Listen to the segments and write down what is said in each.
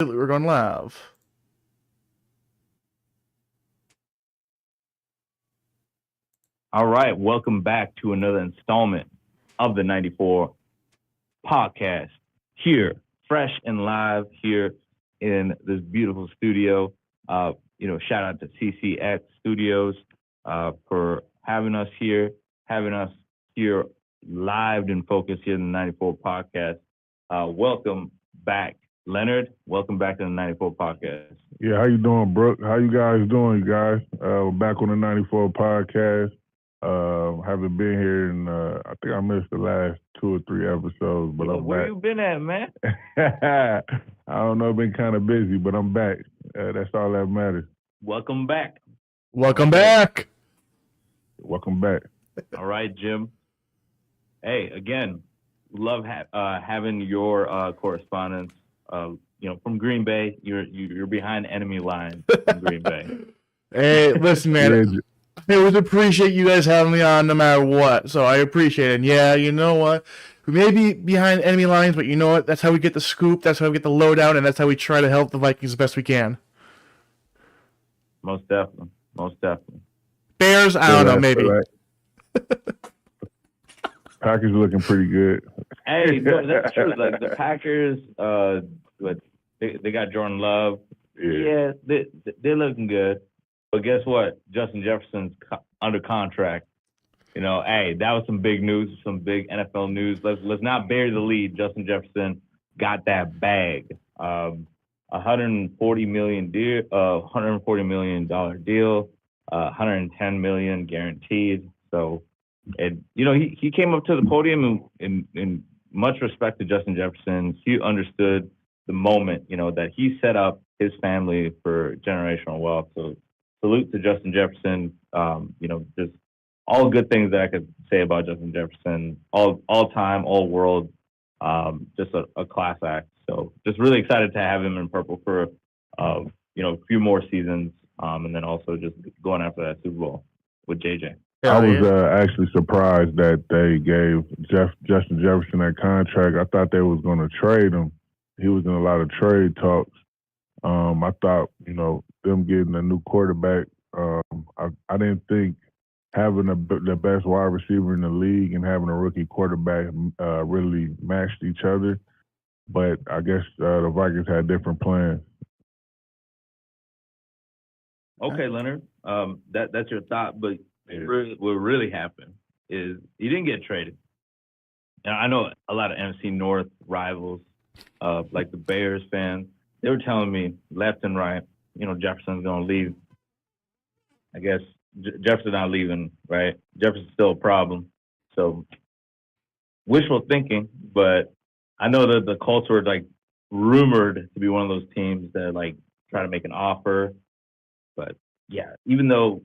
We're going live. All right, welcome back to another installment of the 94 podcast. Here, fresh and live here in this beautiful studio. Shout out to CCX Studios for having us here live and focused here in the 94 podcast. Welcome back, Leonard. Welcome back to the 94 podcast. Yeah, how you doing, Brook? How you guys doing, you guys? We're back on the 94 podcast. Haven't been here in, I think I missed the last 2 or 3 episodes, but I'm back. Where you been at, man? I don't know, been kind of busy, but I'm back. That's all that matters. Welcome back. Welcome back. Welcome back. All right, Jim. Hey, again, love having your correspondence. From Green Bay. You're behind enemy lines from Green Bay. Hey, listen, man. I always appreciate you guys having me on no matter what. So I appreciate it. And yeah, you know what? We may be behind enemy lines, but you know what? That's how we get the scoop. That's how we get the lowdown, and that's how we try to help the Vikings the best we can. Most definitely. Bears, I don't know, maybe. Right. Packers looking pretty good. Hey, that's true. Like the Packers, they got Jordan Love. Yeah, they're looking good. But guess what? Justin Jefferson's under contract. Hey, that was some big news, some big NFL news. Let's not bury the lead. Justin Jefferson got that bag. $140 million deal, $110 million guaranteed. So, he came up to the podium in much respect to Justin Jefferson. He understood the moment, that he set up his family for generational wealth. So salute to Justin Jefferson. Just all good things that I could say about Justin Jefferson. All time, all world. Just a class act. So just really excited to have him in purple for a few more seasons. And then also just going after that Super Bowl with JJ. I was actually surprised that they gave Justin Jefferson that contract. I thought they was going to trade him. He was in a lot of trade talks. I thought, them getting a new quarterback, I didn't think having the best wide receiver in the league and having a rookie quarterback really matched each other. But I guess the Vikings had different plans. Okay, Leonard, that's your thought, but what really happened is he didn't get traded. And I know a lot of NFC North rivals, like the Bears fans, they were telling me left and right, Jefferson's going to leave. I guess Jefferson's not leaving, right? Jefferson's still a problem. So wishful thinking, but I know that the Colts were rumored to be one of those teams that try to make an offer. But yeah, even though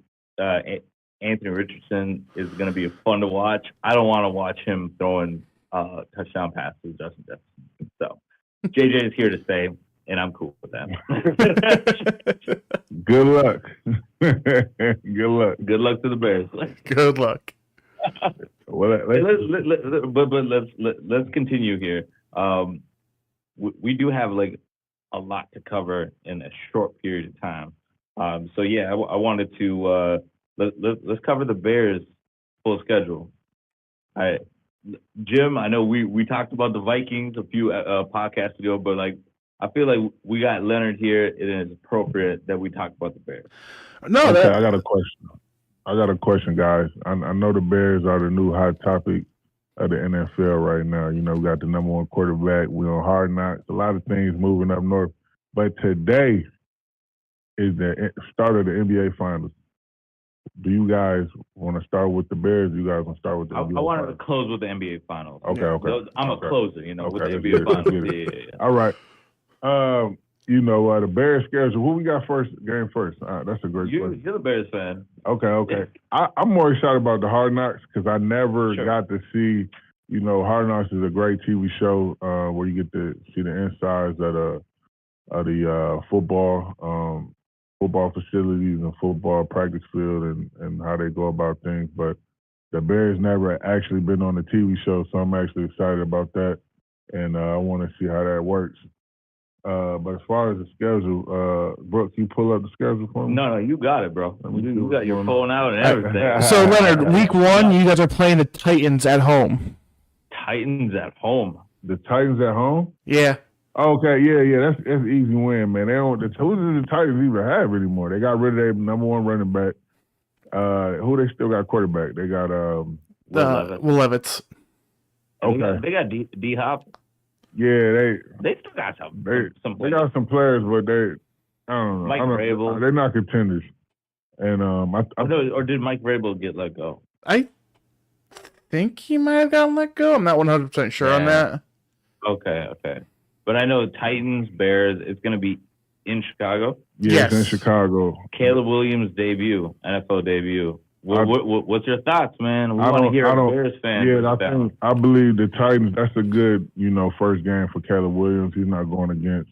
Anthony Richardson is going to be fun to watch, I don't want to watch him throwing touchdown passes to Justin Jefferson. So JJ is here to stay, and I'm cool with that. Good luck. Good luck. Good luck to the Bears. Good luck. Well, let's continue here. We do have a lot to cover in a short period of time. So yeah, I wanted to let's cover the Bears full schedule. All right, Jim, I know we talked about the Vikings a few podcasts ago, but I feel like we got Leonard here. It is appropriate that we talk about the Bears. No, okay, I got a question, guys. I know the Bears are the new hot topic of the NFL right now. We got the number 1 quarterback. We're on Hard Knocks. A lot of things moving up north. But today is the start of the NBA Finals. Do you guys want to start with the Bears? Or you guys want to start with the NBA Finals? I wanted to close with the NBA Finals. Okay. I'm a closer, with the NBA Finals. Yeah. All right. The Bears schedule. Who we got game first? That's a great question. You're the Bears fan. Okay. I'm more excited about the Hard Knocks because I never got to see. Hard Knocks is a great TV show where you get to see the insides of the football facilities and football practice field and how they go about things. But the Bears never actually been on the TV show, so I'm actually excited about that, and I want to see how that works. But as far as the schedule, Brooke, you pull up the schedule for me? No, you got it, bro. Let me see You what's got your going phone out and everything. So Leonard, week 1, you guys are playing the Titans at home. Titans at home. The Titans at home? Yeah. Okay, yeah. That's an easy win, man. They don't. Who do the Titans even have anymore? They got rid of their number 1 running back. Who they still got quarterback? They got Will Levis. Okay. They got D Hop. Yeah, they still got some. They got some players, but I don't know. Mike Vrabel. They're not contenders. And or did Mike Vrabel get let go? I think he might have gotten let go. I'm not 100% sure on that. Okay. But I know Titans, Bears, it's going to be in Chicago. Yeah, yes. It's in Chicago. Caleb Williams' debut, NFL debut. What's your thoughts, man? We want to hear a Bears fan. Yeah, I believe the Titans, that's a good, first game for Caleb Williams. He's not going against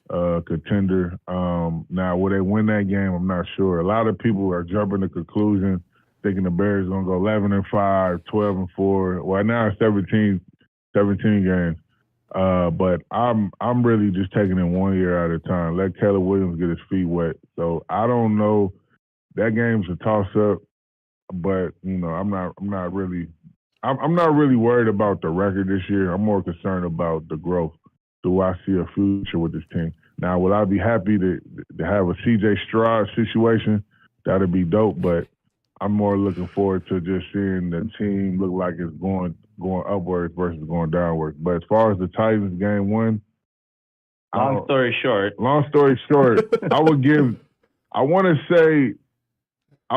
a contender. Now, will they win that game? I'm not sure. A lot of people are jumping to conclusion, thinking the Bears are going to go 11-5, 12-4. Well, now it's 17 games. But I'm really just taking it 1 year at a time. Let Caleb Williams get his feet wet. So I don't know. That game's a toss-up. But I'm not really worried about the record this year. I'm more concerned about the growth. Do I see a future with this team? Now, would I be happy to have a C.J. Stroud situation? That'd be dope. But I'm more looking forward to just seeing the team look like it's going upwards versus going downwards. But as far as the Titans game 1, long story short, I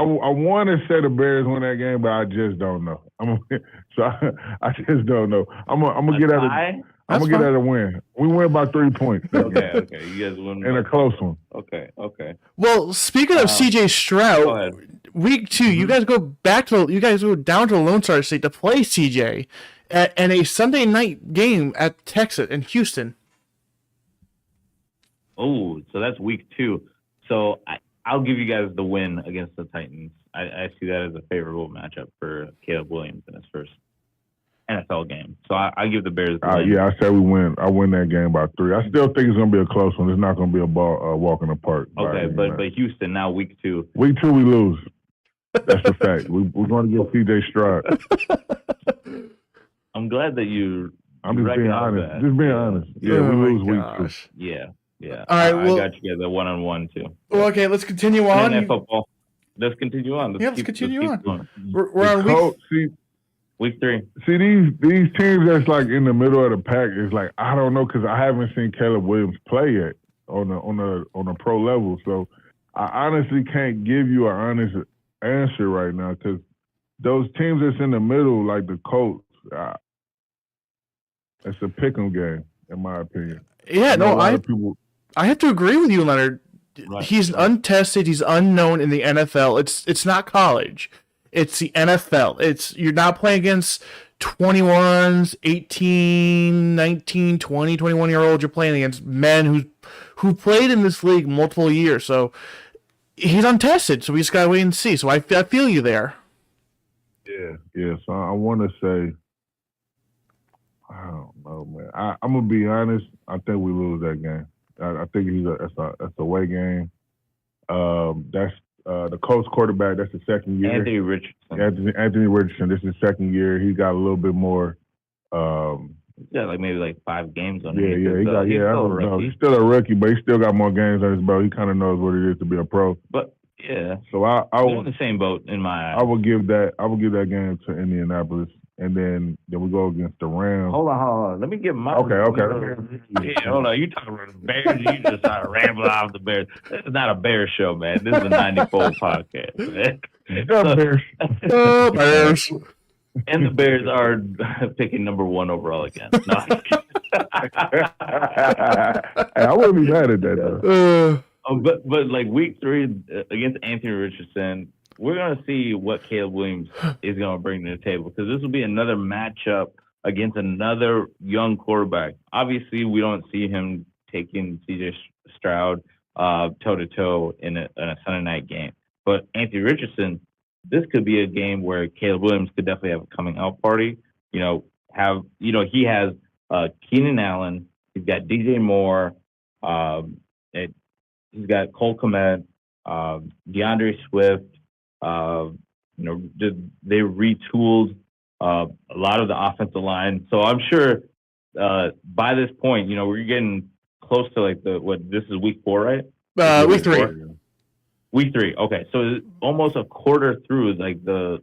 want to say the Bears win that game, but I just don't know. I just don't know. I'm gonna get at a win. We win by 3 points. Okay. You guys win in a close one. Okay. Well, speaking of C.J. Stroud, week 2, you guys go down to the Lone Star State to play C.J. and a Sunday night game at Texas in Houston. Oh, so that's week 2. So I'll give you guys the win against the Titans. I see that as a favorable matchup for Caleb Williams in his first NFL game. So I give the Bears the win. Yeah, I say we win. I win that game by 3. I still think it's going to be a close one. It's not going to be a walk in the park. Okay, but Houston, now week 2. Week 2, we lose. That's a fact. We're going to get C.J. Stroud. I'm glad that you. I'm just being honest. That. Just being honest. Yeah, we lose week 2. Yeah. All right. I got you guys at 1-on-1 too. Well, okay. Let's continue on. Football. Let's continue on. Let's continue on. We're on week 3. See these teams that's like in the middle of the pack is like I don't know because I haven't seen Caleb Williams play yet on a pro level. So I honestly can't give you an honest answer right now because those teams that's in the middle, like the Colts, it's a pick'em game in my opinion. Yeah, I have to agree with you, Leonard. Right. He's untested. He's unknown in the NFL. It's not college. It's the NFL. You're not playing against 21s, 18, 19, 20, 21-year-olds. You're playing against men who played in this league multiple years. So he's untested. So we just gotta wait and see. So I feel you there. Yeah. So I want to say, I don't know, man. I'm gonna be honest. I think we lose that game. I think that's a away game. That's the Colts quarterback. That's the second year. Anthony Richardson. Anthony Richardson. This is his second year. He got a little bit more. He's got maybe 5 games on. Yeah. He's still a rookie, but he still got more games on his belt. He kind of knows what it is to be a pro. But yeah. So I was in the same boat in my eyes. I would give that game to Indianapolis. And then we go against the Rams. Hold on. Let me get my. Okay. Yeah, hold on. You talking about the Bears? You just started rambling off the Bears. This is not a Bears show, man. This is a 94 podcast, man. Bears. And the Bears are picking number 1 overall again. No. I wouldn't be mad at that though. But like week 3 against Anthony Richardson. We're going to see what Caleb Williams is going to bring to the table because this will be another matchup against another young quarterback. Obviously, we don't see him taking C.J. Stroud toe-to-toe in a Sunday night game. But Anthony Richardson, this could be a game where Caleb Williams could definitely have a coming-out party. He has Keenan Allen. He's got DJ Moore. Um, he's got Cole Kmet, DeAndre Swift. They retooled a lot of the offensive line. So I'm sure by this point, we're getting close to like this is week 4, right? Week 3. Week 3. Okay, so almost a quarter through like the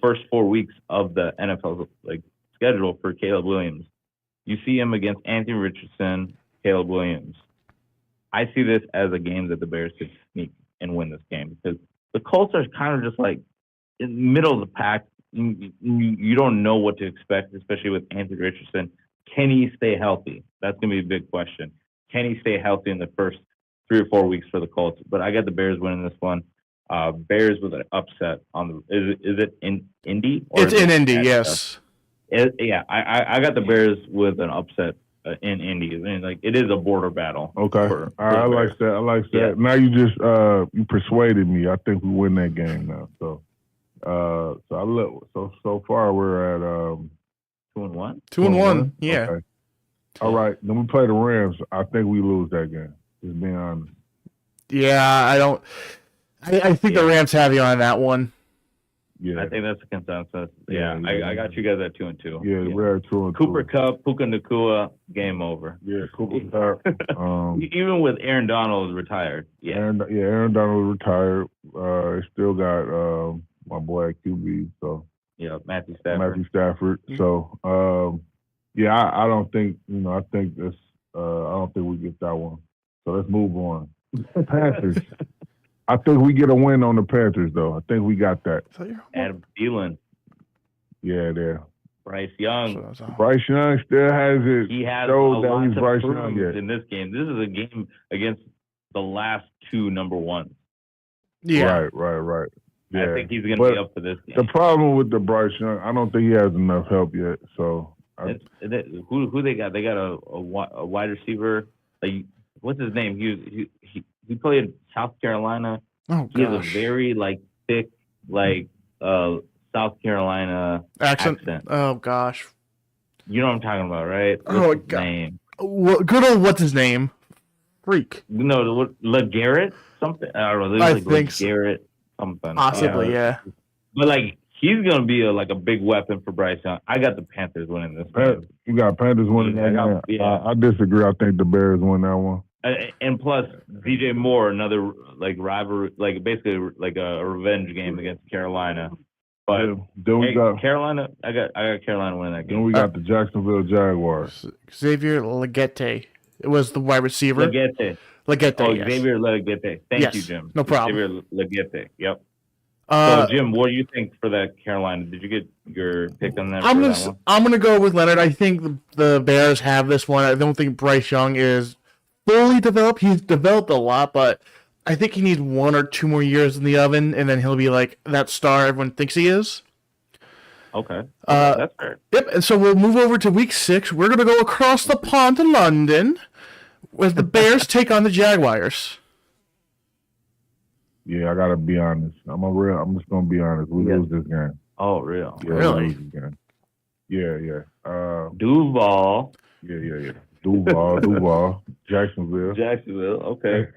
first 4 weeks of the NFL like schedule for Caleb Williams. You see him against Anthony Richardson, Caleb Williams. I see this as a game that the Bears could sneak and win this game because the Colts are kind of just like in the middle of the pack. You don't know what to expect, especially with Anthony Richardson. Can he stay healthy? That's going to be a big question. Can he stay healthy in the first 3 or 4 weeks for the Colts? But I got the Bears winning this one. Bears with an upset on the. Is it in Indy? It's in Indy, yes. I got the Bears with an upset in Indy. I mean, like it is a border battle. Okay, I like that. I like that. Yeah. Now you just you persuaded me. I think we win that game now. So, so far we're at 2-1. 2-1. Yeah. Okay. All right. Then we play the Rams. I think we lose that game. Just being honest. Yeah, I think the Rams have you on that one. Yeah, I think that's the consensus. Yeah. I got you guys at 2-2. Yeah, we're at 2-2. Cooper Kupp, Puka Nacua, game over. Yeah, Cooper Kupp. Even with Aaron Donald retired. Yeah. Aaron Donald retired. Still got my boy at QB. So yeah, Matthew Stafford. Mm-hmm. So I don't think I think this. I don't think we get that one. So let's move on. Panthers. I think we get a win on the Panthers, though. I think we got that. Adam Thielen. Yeah, there. Bryce Young. Bryce Young still has it. He has a lot to prove in this game. This is a game against the last 2 number ones. Yeah. Right. Yeah. I think he's going to be up for this game. The problem with the Bryce Young, I don't think he has enough help yet. So who they got? They got a wide receiver. Like, what's his name? He played South Carolina. Oh, he has a very thick South Carolina accent. Oh gosh. You know what I'm talking about, right? What's his name? Good old what's his name? Freak. No, LeGarrette something. I don't know. I think LeGarrette something. Possibly, yeah. But he's gonna be a big weapon for Bryce Young. I got the Panthers winning this game. You got Panthers winning that game. I disagree. I think the Bears win that one. And plus, DJ Moore, another rivalry, basically a revenge game against Carolina. But then we got Carolina. I got Carolina winning that game. Then we got the Jacksonville Jaguars. Xavier Legette. It was the wide receiver. Legette. Oh, yes. Xavier Legette. Thank you, Jim. No problem. Xavier Legette. Yep. So, Jim, what do you think for that Carolina? Did you get your pick on that? I'm gonna go with Leonard. I think the Bears have this one. I don't think Bryce Young is fully developed. He's developed a lot, but I think he needs 1 or 2 more years in the oven, and then he'll be like that star everyone thinks he is. Okay. That's fair. Yep, and so we'll move over to week 6. We're going to go across the pond to London as the Bears take on the Jaguars. Yeah, I got to be honest. I'm just going to be honest. We lose this game. Oh, real? Yeah, really? Yeah. Duval. Yeah. Duval, Jacksonville. Okay.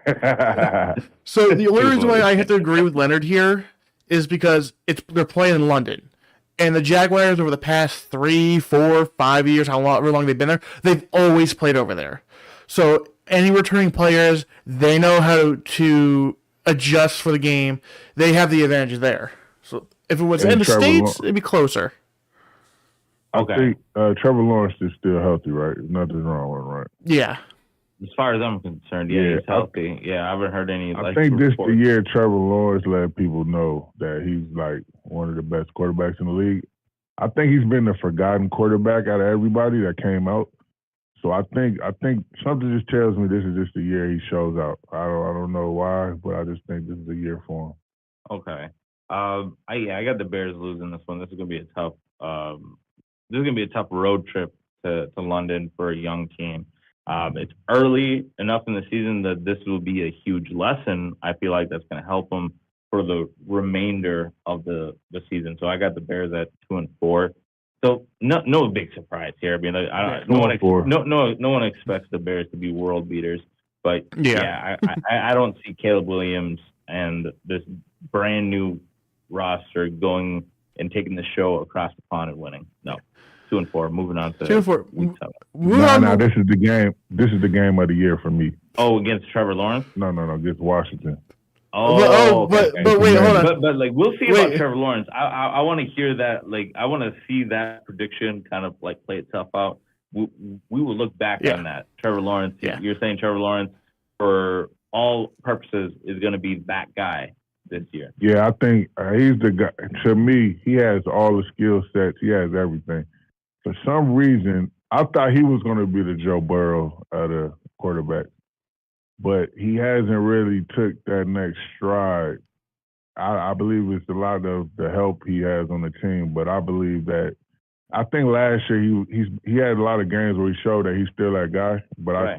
So the only reason why I have to agree with Leonard here is because they're playing in London, and the Jaguars over the past 3, 4, 5 years, however long they've been there, they've always played over there. So any returning players, they know how to adjust for the game. They have the advantage there. So if it was in the States, it'd be closer. I think Trevor Lawrence is still healthy, right? Nothing's wrong with him, right? Yeah. As far as I'm concerned, he's healthy. I haven't heard any. I think this the year Trevor Lawrence let people know that he's one of the best quarterbacks in the league. I think he's been the forgotten quarterback out of everybody that came out. So I think something just tells me this is just the year he shows out. I don't know why, but I just think this is the year for him. Okay. I got the Bears losing this one. This is gonna be a tough. This is going to be a tough road trip to London for a young team. It's early enough in the season that this will be a huge lesson. I feel like that's going to help them for the remainder of the season. So I got the Bears at 2-4. So no big surprise here. I mean, no one expects the Bears to be world beaters, but I don't see Caleb Williams and this brand new roster going and taking the show across the pond and winning. No, 2-4. Moving on to 2-4. No, this is the game. This is the game of the year for me. Oh, against Trevor Lawrence? No, against Washington. But wait, hold on. But like we'll see about Trevor Lawrence. I want to hear that. Like I want to see that prediction kind of like play itself out. We will look back on that. Trevor Lawrence. Yeah. You're saying Trevor Lawrence, for all purposes, is going to be that guy this year. Yeah, I think he's the guy. To me, he has all the skill sets. He has everything. For some reason, I thought he was going to be the Joe Burrow of the quarterback. But he hasn't really took that next stride. I believe it's a lot of the help he has on the team, but I believe that I think last year he had a lot of games where he showed that he's still that guy. But I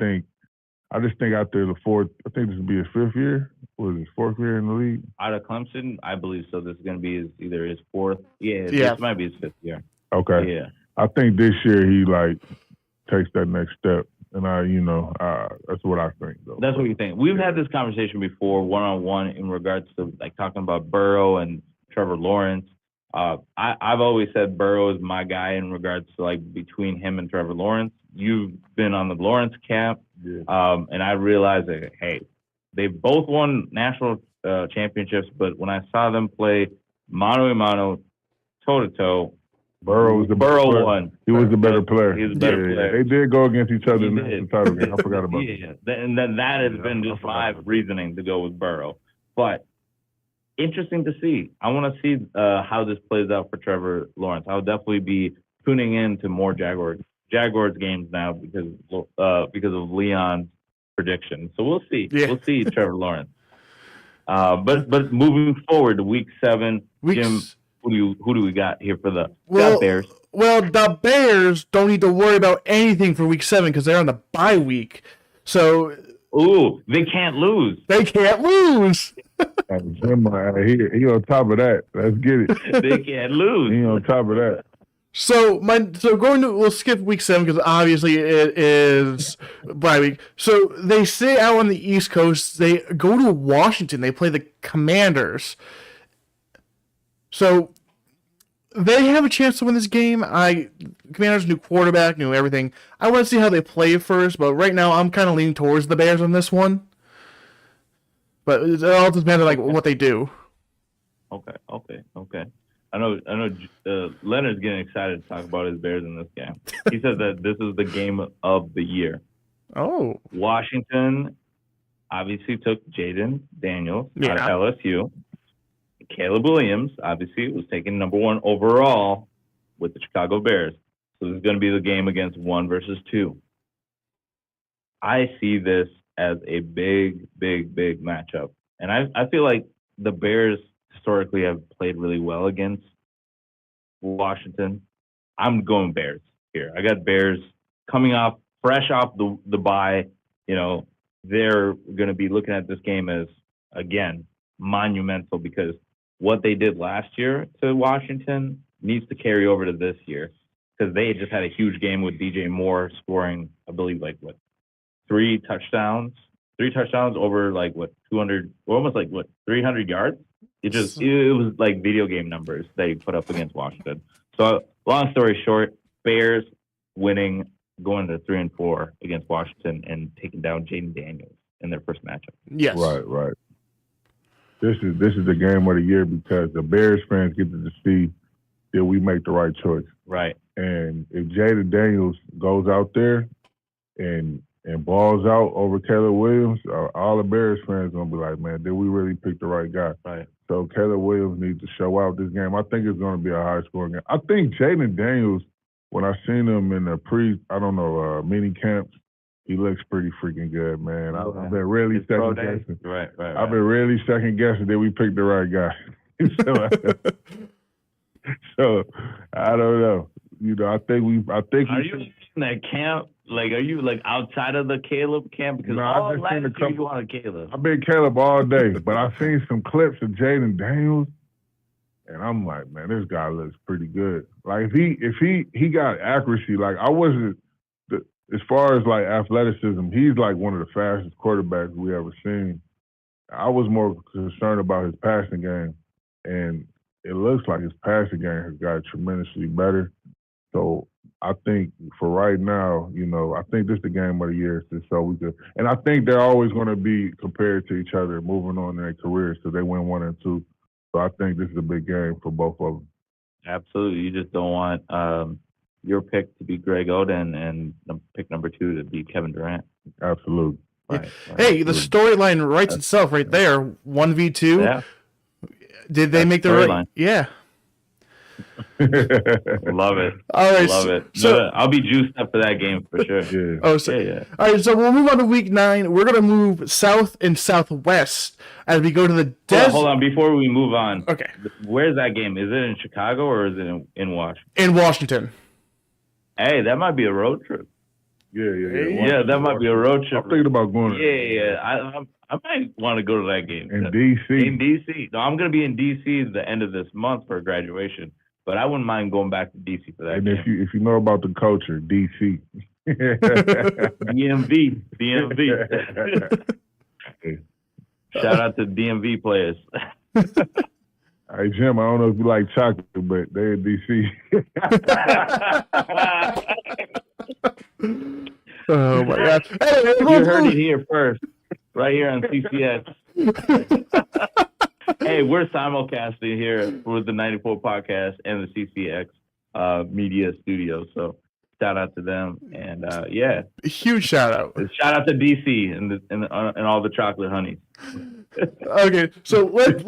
just think after the fourth, I think this will be his fifth year. Was his fourth year in the league? Out of Clemson, I believe so. This is going to be either his fourth. This might be his fifth year. Okay. Yeah. I think this year he takes that next step. And that's what I think, though. That's what you think. We've had this conversation before, one-on-one, in regards to like talking about Burrow and Trevor Lawrence. I've always said Burrow is my guy in regards to like between him and Trevor Lawrence. You've been on the Lawrence camp, and I realized that they both won national championships, but when I saw them play mano a mano, toe to toe, Burrow won. He was the better player. He was the better player. They did go against each other in the title game. I forgot about that. And then that has been just my reasoning to go with Burrow. But interesting to see. I want to see how this plays out for Trevor Lawrence. I'll definitely be tuning in to more Jaguars games now because of Leon's prediction. So we'll see. Yeah. We'll see Trevor Lawrence. But moving forward to Week 7, Jim. Who do we got here for the Bears? Well, the Bears don't need to worry about anything for Week 7 because they're on the bye week. So, they can't lose. They can't lose. He on top of that. Let's get it. They can't lose. He on top of that. So we'll skip Week 7 because obviously it is bye week. So they stay out on the East Coast. They go to Washington. They play the Commanders. So they have a chance to win this game. Commanders, new quarterback, new everything. I want to see how they play first, but right now I'm kind of leaning towards the Bears on this one. But it all depends on what they do. Okay. I know. Leonard's getting excited to talk about his Bears in this game. He said that this is the game of the year. Oh. Washington obviously took Jaden Daniels out of LSU. Caleb Williams, obviously, was taken number 1 overall with the Chicago Bears. So this is going to be the game against 1 versus 2. I see this as a big matchup. And I feel like the Bears historically have played really well against Washington. I'm going Bears here. I got Bears coming fresh off the bye. They're going to be looking at this game as, again, monumental because what they did last year to Washington needs to carry over to this year because they just had a huge game with DJ Moore scoring, I believe, 3 touchdowns over 200, or almost 300 yards. It was like video game numbers they put up against Washington. So long story short, Bears winning, going to 3-4 against Washington and taking down Jaden Daniels in their first matchup. Yes. Right. This is the game of the year because the Bears fans get to see that we make the right choice. Right. And if Jaden Daniels goes out there and balls out over Caleb Williams, all the Bears fans going to be like, man, did we really pick the right guy? Right. So Caleb Williams needs to show out this game. I think it's going to be a high-scoring game. I think Jaden Daniels, when I seen him in the mini camps, he looks pretty freaking good, man. I've been really second guessing. Right. I've been really second guessing that we picked the right guy. so I don't know. I think. Are you in that camp? Are you outside of the Caleb camp? Because all last year you wanted Caleb. I've been Caleb all day, but I've seen some clips of Jaden Daniels, And I'm like, man, this guy looks pretty good. Like if he got accuracy, like I wasn't as far as like athleticism, he's like one of the fastest quarterbacks we ever seen. I was more concerned about his passing game, and it looks like his passing game has got tremendously better. So I think for right now, I think this is the game of the year, so we could. And I think they're always going to be compared to each other, moving on in their careers, so they win 1 and 2. So I think this is a big game for both of them. Absolutely. You just don't want your pick to be Greg Oden and pick number 2 to be Kevin Durant. Absolutely. Right. Hey, the storyline writes itself right there. 1v2. Yeah. Did they make the right? Yeah. Love it. All right. Love it. So no, I'll be juiced up for that game for sure. Yeah. Oh, so, yeah. All right. So we'll move on to week 9. We're gonna move south and southwest as we go to the desert. Hold on. Before we move on. Okay. Where's that game? Is it in Chicago or is it in Washington? In Washington. Hey, that might be a road trip. Yeah. Yeah, that might be a road trip. I'm thinking about going. Yeah. I might want to go to that game. In DC. In DC. No, I'm going to be in DC the end of this month for graduation, but I wouldn't mind going back to DC for that and game. if you know about the culture, DC. DMV. Shout out to DMV players. Hey, Jim, I don't know if you like chocolate, but they're in DC. Oh, my God. Hey, you heard it here first, right here on CCX. Hey, we're simulcasting here with the 94 podcast and the CCX media studio. So shout out to them. And yeah. Huge shout out. Shout out to DC and all the chocolate honeys. Okay, so let's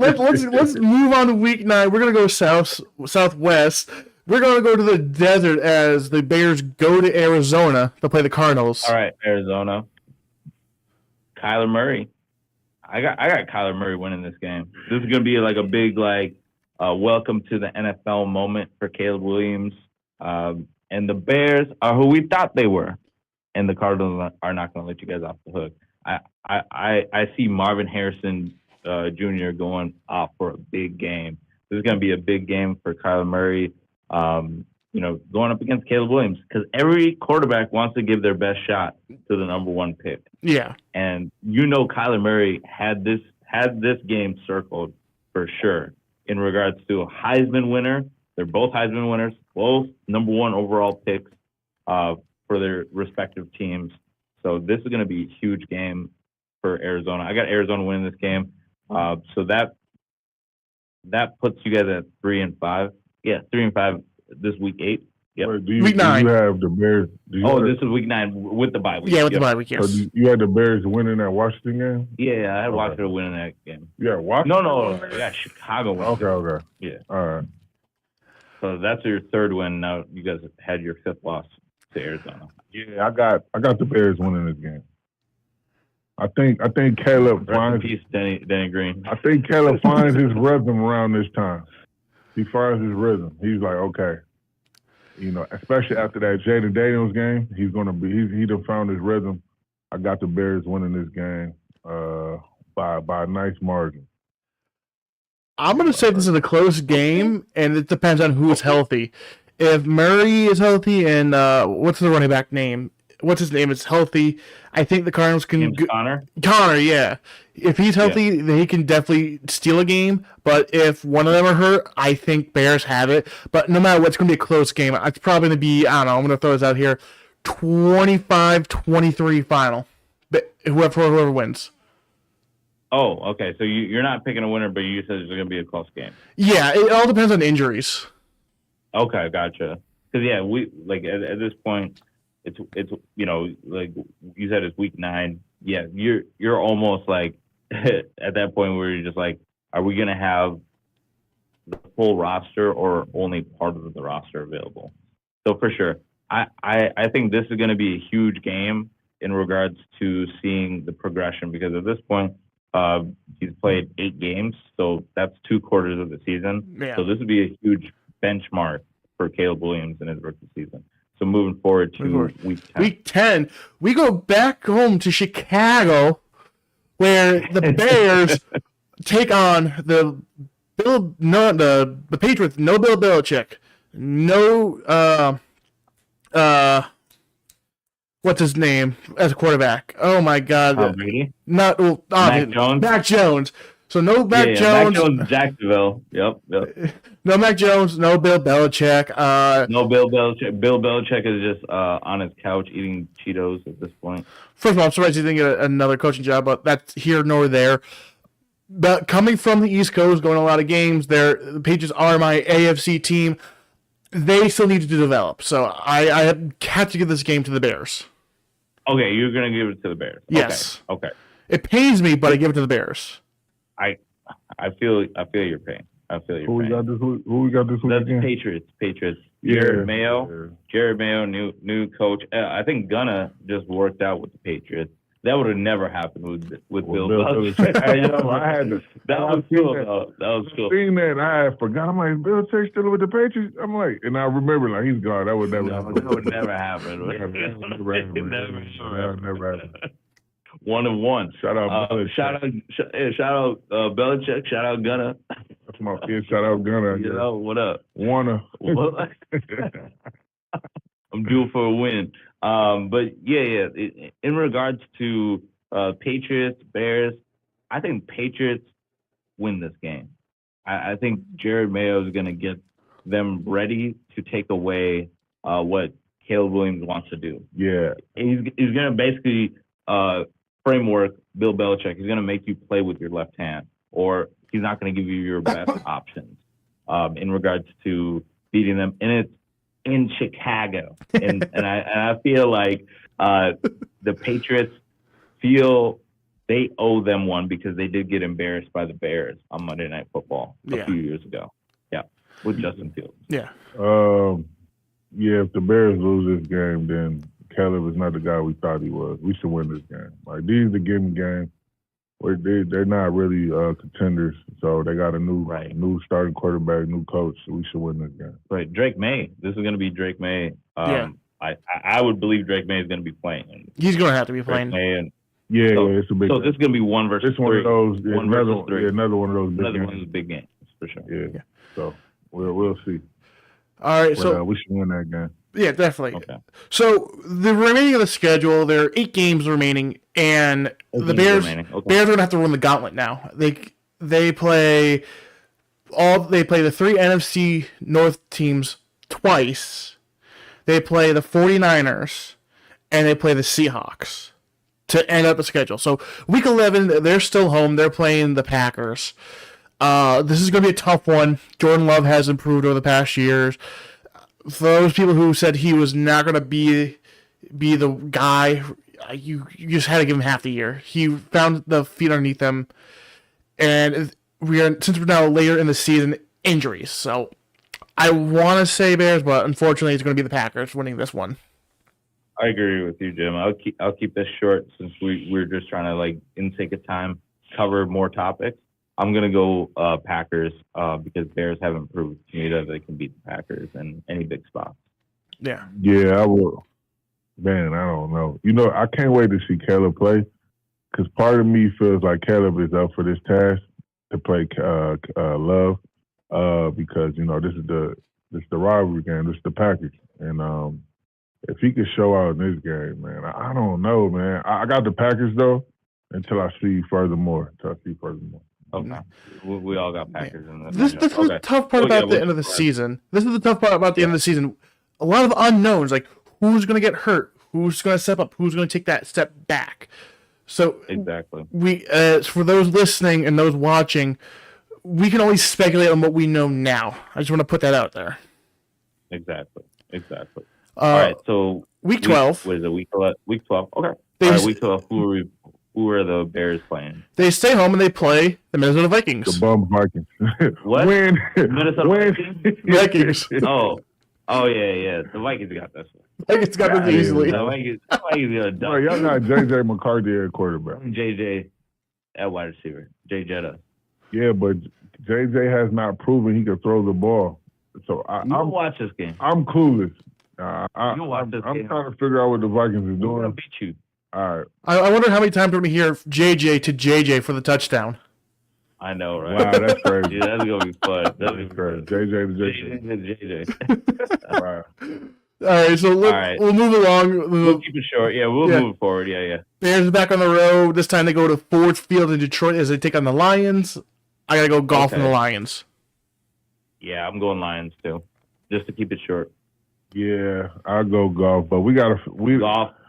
move on to week 9. We're gonna go southwest. We're gonna go to the desert as the Bears go to Arizona to play the Cardinals. All right, Arizona. Kyler Murray. I got Kyler Murray winning this game. This is gonna be like a big welcome to the NFL moment for Caleb Williams. And the Bears are who we thought they were, and the Cardinals are not gonna let you guys off the hook. I see Marvin Harrison Jr. going off for a big game. This is going to be a big game for Kyler Murray, going up against Caleb Williams, because every quarterback wants to give their best shot to the number 1 pick. Yeah. And Kyler Murray had this game circled for sure in regards to a Heisman winner. They're both Heisman winners, both number 1 overall picks for their respective teams. So this is going to be a huge game for Arizona. I got Arizona winning this game. So that puts you guys at 3-5. Yeah, 3-5 this week 8. Yep. Week 9. Do you have the Bears? This is week 9 with the bye week. Yeah, with the bye week, yes. So you had the Bears winning that Washington game? Yeah, I had Washington winning that game. Yeah, Washington? No. I got Chicago winning. Okay. Yeah. All right. So that's your 3rd win. Now you guys have had your 5th loss to Arizona. Yeah, I got the Bears winning this game. I think Caleb finds peace, Danny Green. I think Caleb finds his rhythm around this time. He finds his rhythm. He's like, okay, especially after that Jaden Daniels game, he done found his rhythm. I got the Bears winning this game by a nice margin. I'm going to say this is a close game, and it depends on who is healthy. If Murray is healthy and what's the running back name? What's his name? Is healthy. I think the Cardinals can. Connor, yeah. If he's healthy, then he can definitely steal a game. But if one of them are hurt, I think Bears have it. But no matter what, it's going to be a close game. It's probably going to be, I don't know, I'm going to throw this out here, 25-23 final. But whoever wins. Oh, okay. So you're not picking a winner, but you said it's going to be a close game. Yeah, it all depends on injuries. Okay, gotcha. Because we at this point, it's like you said, it's week 9. Yeah, you're almost like at that point where you're just like, are we gonna have the full roster or only part of the roster available? So for sure, I think this is gonna be a huge game in regards to seeing the progression, because at this point, he's played 8 games, so that's 2 quarters of the season. Yeah. So this would be a huge benchmark for Caleb Williams in his rookie season. So moving forward to week 10. Week 10, we go back home to Chicago, where the Bears take on the the Patriots, no Bill Belichick, no what's his name as a quarterback? Oh my God, Tom Brady, not Mac Jones. Mac Jones. So no Mac Jones. Mac Jones, Jacksonville. Yep. No Mac Jones. No Bill Belichick. No Bill Belichick. Bill Belichick is just on his couch eating Cheetos at this point. First of all, I'm surprised he didn't get another coaching job, but that's here nor there. But coming from the East Coast, going to a lot of games, the Patriots are my AFC team. They still need to develop. So I have to give this game to the Bears. Okay, you're gonna give it to the Bears. Yes. Okay. It pains me, but I give it to the Bears. I feel your pain. I feel your Who we pain. got this week? Who we got this week That's again? Patriots. Yeah. Jared Mayo, new coach. I think Gunna just worked out with the Patriots. That would have never happened with Bill Belichick. I had to. That was cool. That was cool. Seen that, I had forgot. I'm like, Bill Belichick still with the Patriots. I'm like, and I remember like he's gone. That would never happen. That would never happen. Never happen. 1 of 1. Shout out Belichick. Shout out Belichick. Shout out Gunna. That's my kid. Shout out Gunna. You know what up? Warner. I'm due for a win. But yeah. In regards to Patriots, Bears, I think Patriots win this game. I think Jared Mayo is going to get them ready to take away what Caleb Williams wants to do. Yeah. He's going to basically framework Bill Belichick. He's going to make you play with your left hand, or he's not going to give you your best options in regards to beating them. And it's in Chicago, and I feel like the Patriots feel they owe them one because they did get embarrassed by the Bears on Monday Night Football a few years ago. Yeah, with Justin Fields. Yeah. Yeah. If the Bears lose this game, then Caleb is not the guy we thought he was. We should win this game. Like, these are the gimme games. They're not really contenders, so they got a new starting quarterback, new coach. So we should win this game. Right, Drake May. This is going to be Drake May. I would believe Drake May is going to be playing. He's going to have to be playing. It's a big. So this is going to be 1 versus 3. One of those. Versus 3. Another one of those. Another one of those big games for sure. Yeah. So we'll see. All right. But, so we should win that game. Yeah, definitely. Okay. So the remaining of the schedule, there are 8 games remaining, and the Bears are going to have to run the gauntlet now. They play the 3 NFC North teams twice. They play the 49ers, and they play the Seahawks to end up the schedule. So week 11, they're still home. They're playing the Packers. This is going to be a tough one. Jordan Love has improved over the past years. For those people who said he was not going to be the guy, you just had to give him half the year. He found the feet underneath him, and since we're now later in the season, injuries. So I want to say Bears, but unfortunately, it's going to be the Packers winning this one. I agree with you, Jim. I'll keep this short since we're just trying to, in sake of time, cover more topics. I'm going to go Packers because Bears haven't proved to me that they can beat the Packers in any big spots. Yeah. Yeah, I will. Man, I don't know. I can't wait to see Caleb play because part of me feels like Caleb is up for this task to play Love because, this is the rivalry game. This is the Packers. And if he could show out in this game, man, I don't know, man. I got the Packers, though, until I see furthermore. Okay. We all got Packers in this. This is the tough part about the end of the season. This is the tough part about the end of the season. A lot of unknowns, like who's going to get hurt, who's going to step up, who's going to take that step back. So exactly, we for those listening and those watching, we can only speculate on what we know now. I just want to put that out there. Exactly. All right, so week 12. What is it? Week 12. Okay. All right, week 12. Who are the Bears playing? They stay home and they play the Minnesota Vikings. The bum Vikings. What? Win. Minnesota Vikings. Oh yeah. The Vikings got this one. Vikings got this easily. The Vikings got a Bro, y'all got J.J. McCarthy at quarterback. J.J. at wide receiver. J. Jetta. Yeah, but J.J. has not proven he can throw the ball. So I'm watch this game. I'm clueless. You'll watch this game. I'm trying to figure out what the Vikings are doing. We're gonna beat you. All right. I wonder how many times we're going to hear JJ to JJ for the touchdown. I know, right? Wow, that's crazy. Yeah, that's gonna be fun. That's That's crazy. JJ to JJ. Wow. All right, so right. we'll move along. We'll keep it short. Yeah, we'll move forward. Yeah. Bears are back on the road. This time they go to Ford Field in Detroit as they take on the Lions. I gotta go golf in the Lions. Yeah, I'm going Lions too, just to keep it short. Yeah, I'll go golf, but we golf.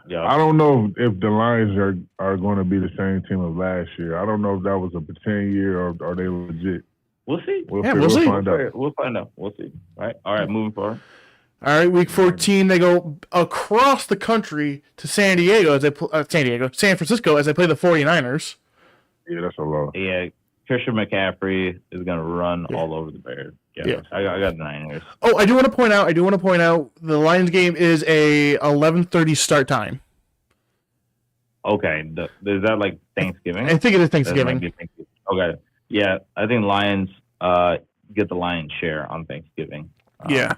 Yeah. I don't know if the Lions are going to be the same team of last year. I don't know if that was a pretend year or are they legit. We'll see. We'll see. Find out. We'll find out. We'll see. All right, moving forward. All right, week 14, they go across the country to San Francisco as they play the 49ers. Yeah, that's a lot. Yeah, Christian McCaffrey is going to run all over the Bears. Yeah. I got the Niners. Oh, I do want to point out the Lions game is a 11:30 start time. Okay, is that like Thanksgiving? I think it is Thanksgiving. Okay, yeah, I think Lions get the lion's share on Thanksgiving. Yeah.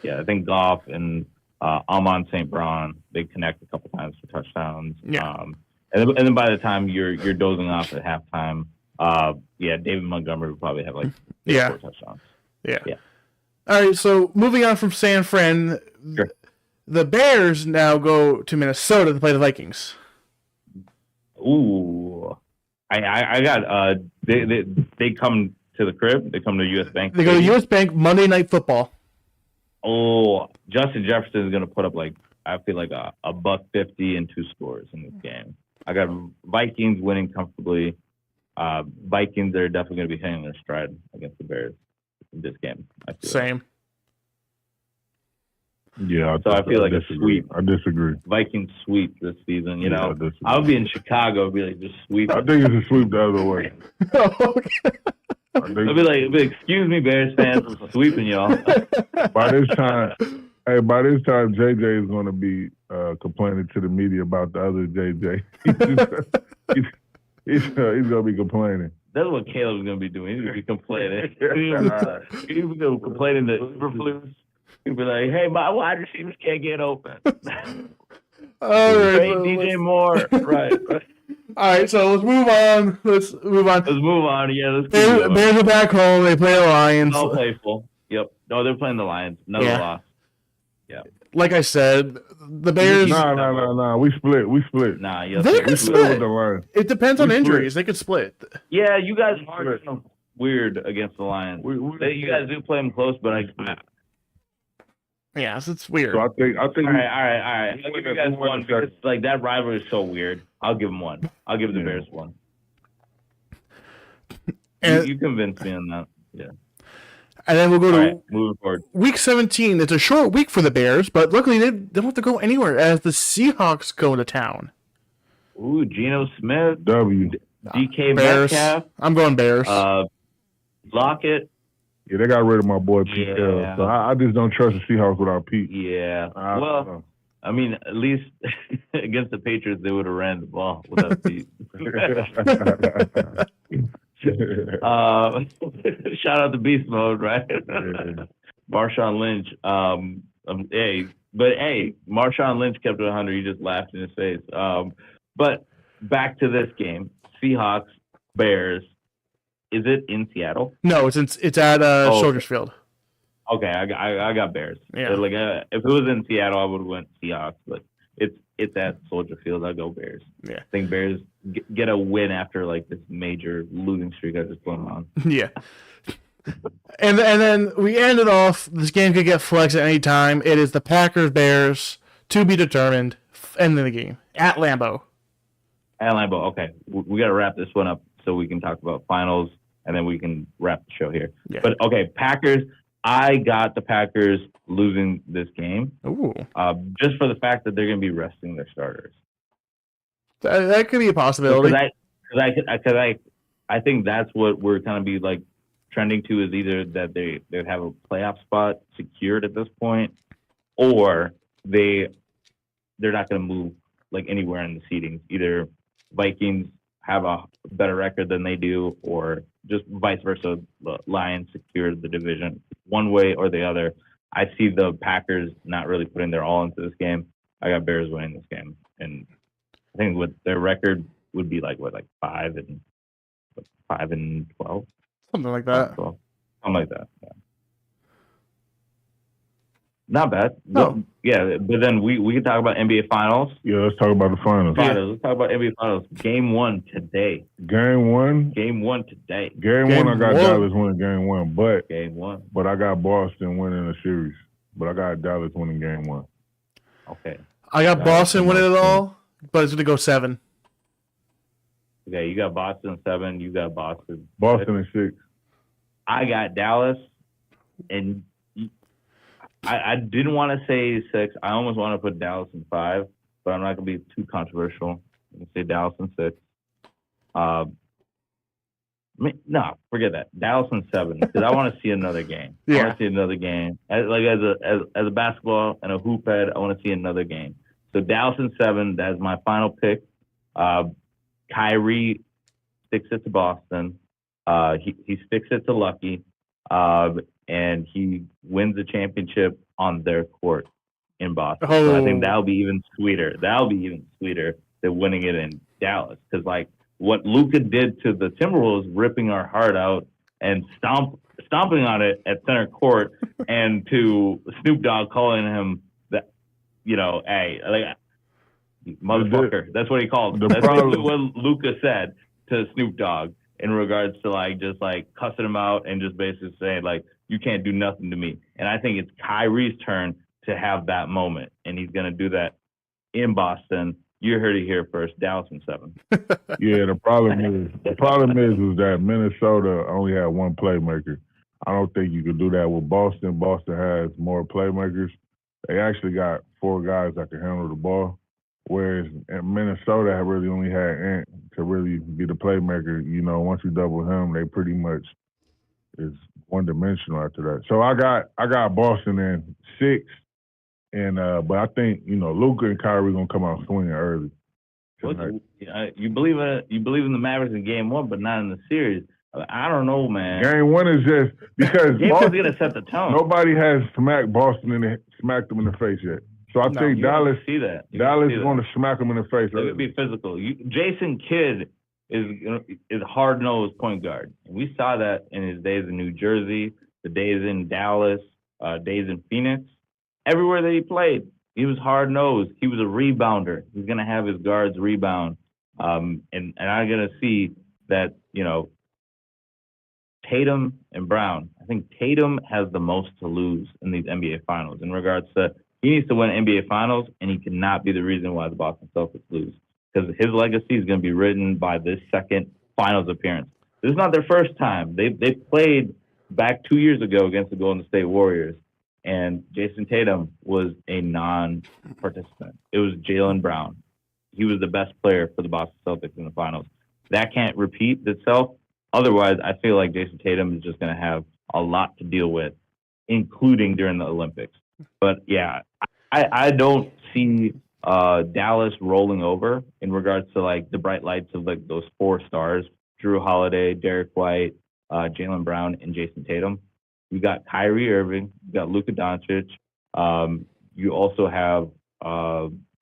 I think Goff and Amon St. Brown, they connect a couple times for touchdowns. Yeah. And then by the time you're dozing off at halftime, David Montgomery will probably have like 4 touchdowns. Yeah. All right, so moving on from San Fran, the Bears now go to Minnesota to play the Vikings. Ooh, I got they come to the crib. They come to U.S. Bank. They go to U.S. Bank Monday Night Football. Oh, Justin Jefferson is going to put up I feel like a $150 and 2 scores in this game. I got Vikings winning comfortably. Vikings are definitely going to be hitting their stride against the Bears in this game. Same. Yeah, I feel like a sweep. I disagree. Vikings sweep this season. I would be in Chicago. I'd be like, just sweep. I think it's a sweep the other way. Okay. I'd be like, excuse me, Bears fans, I'm sweeping y'all. By this time, JJ is going to be complaining to the media about the other JJ. He's going to be complaining. That's what Caleb's going to be doing. He's going to be complaining. He's going to be complaining to Uberflus. He'll be like, hey, my wide receivers can't get open. All right. Trade DJ Moore. Right. All right, so let's move on. Yeah, let's Bears are back home. They play the Lions. All playful. Yep. No, they're playing the Lions. Another loss. Yeah. Like I said, the Bears. No. We split. Nah, they could split. With the Lions. It depends on injuries. They could split. Yeah, you guys are weird against the Lions. You guys do play them close, but yes, it's weird. So I think. All right. I'll give you guys one because that rivalry is so weird. I'll give them one. I'll give the Bears one. And you convinced me on that. Yeah. And then we'll go to moving forward. Week 17. It's a short week for the Bears, but luckily they don't have to go anywhere as the Seahawks go to town. Ooh, Geno Smith. W. DK Bears. Metcalf. I'm going Bears. Lockett. Yeah, they got rid of my boy Pete. Yeah. So I just don't trust the Seahawks without Pete. Yeah. I mean, at least against the Patriots, they would have ran the ball without Pete. Shout out to Beast Mode, right? Marshawn Lynch. Marshawn Lynch kept it 100. He just laughed in his face. But back to this game, Seahawks, Bears. Is it in Seattle? No, it's at Soldier Field. Okay, I got Bears. Yeah. If it was in Seattle, I would have went Seahawks, but it's at Soldier Field. I'll go Bears. Yeah. I think Bears get a win after this major losing streak I just put them on. Yeah. and then we ended off. This game could get flexed at any time. It is the Packers Bears to be determined. End of the game at Lambeau. At Lambeau. Okay, we got to wrap this one up so we can talk about finals, and then we can wrap the show here. Yeah. But okay, Packers. I got the Packers losing this game. Ooh. Just for the fact that they're going to be resting their starters. That could be a possibility. Because I think that's what we're kind of be trending to is either that they have a playoff spot secured at this point, or they're not going to move anywhere in the seedings. Either Vikings have a better record than they do, or just vice versa. The Lions secured the division one way or the other. I see the Packers not really putting their all into this game. I got Bears winning this game, and I think what their record would be 5-4 5-12, Something like that. 12, something like that. Yeah. Not bad. No. Yeah, but then we can talk about NBA Finals. Yeah, let's talk about the finals. Let's talk about NBA Finals. Game 1 today. Game one. Game 1 today. Game one, I got Dallas winning game one, but Game 1. But I got Boston winning the series. But I got Dallas winning game one. Okay. I got Boston winning it all, but it's going to go 7. Okay, you got Boston 7. You got Boston. Boston in 6. I got Dallas, and I didn't want to say 6. I almost want to put Dallas in 5, but I'm not going to be too controversial. I'm going to say Dallas in 6. No, forget that. Dallas in 7, because I want to see another game. Yeah. I want to see another game. As a basketball and a hoop head, I want to see another game. So Dallas in 7. That is my final pick. Kyrie sticks it to Boston. He sticks it to Lucky. And he wins the championship on their court in Boston. Oh. So I think that'll be even sweeter. That'll be even sweeter than winning it in Dallas. Because, like, what Luka did to the Timberwolves, ripping our heart out and stomping on it at center court, and to Snoop Dogg calling him that, hey, like, motherfucker. That's what he called him. That's basically what Luka said to Snoop Dogg in regards to, like, just, like, cussing him out and just basically saying, like, you can't do nothing to me. And I think it's Kyrie's turn to have that moment, and he's going to do that in Boston. You heard it here first. Dallas in 7. Yeah, the problem is that Minnesota only had one playmaker. I don't think you could do that with Boston. Boston has more playmakers. They actually got 4 guys that can handle the ball, whereas in Minnesota have really only had Ant to really be the playmaker. Once you double him, they pretty much is one-dimensional after that. So I got Boston in 6. And but I think Luka and Kyrie gonna come out swinging early. You believe in the Mavericks in game 1, but not in the series. I don't know, man. Game 1 is just because game 1's gonna set the tone. Nobody has smacked them in the face yet. So I think Dallas see that. Dallas is gonna smack them in the face. It would be physical. Jason Kidd is hard-nosed point guard. And we saw that in his days in New Jersey, the days in Dallas, days in Phoenix. Everywhere that he played, he was hard-nosed. He was a rebounder. He's going to have his guards rebound. And I'm going to see that, Tatum and Brown. I think Tatum has the most to lose in these NBA Finals in regards to he needs to win NBA Finals, and he cannot be the reason why the Boston Celtics lose, because his legacy is going to be written by this second Finals appearance. This is not their first time. They played back 2 years ago against the Golden State Warriors, and Jason Tatum was a non-participant. It was Jaylen Brown. He was the best player for the Boston Celtics in the finals. That can't repeat itself. Otherwise, I feel like Jason Tatum is just going to have a lot to deal with, including during the Olympics. But, yeah, I don't see Dallas rolling over in regards to, like, the bright lights of, like, those 4 stars, Drew Holiday, Derek White, Jaylen Brown, and Jason Tatum. You got Kyrie Irving, you got Luka Doncic. You also have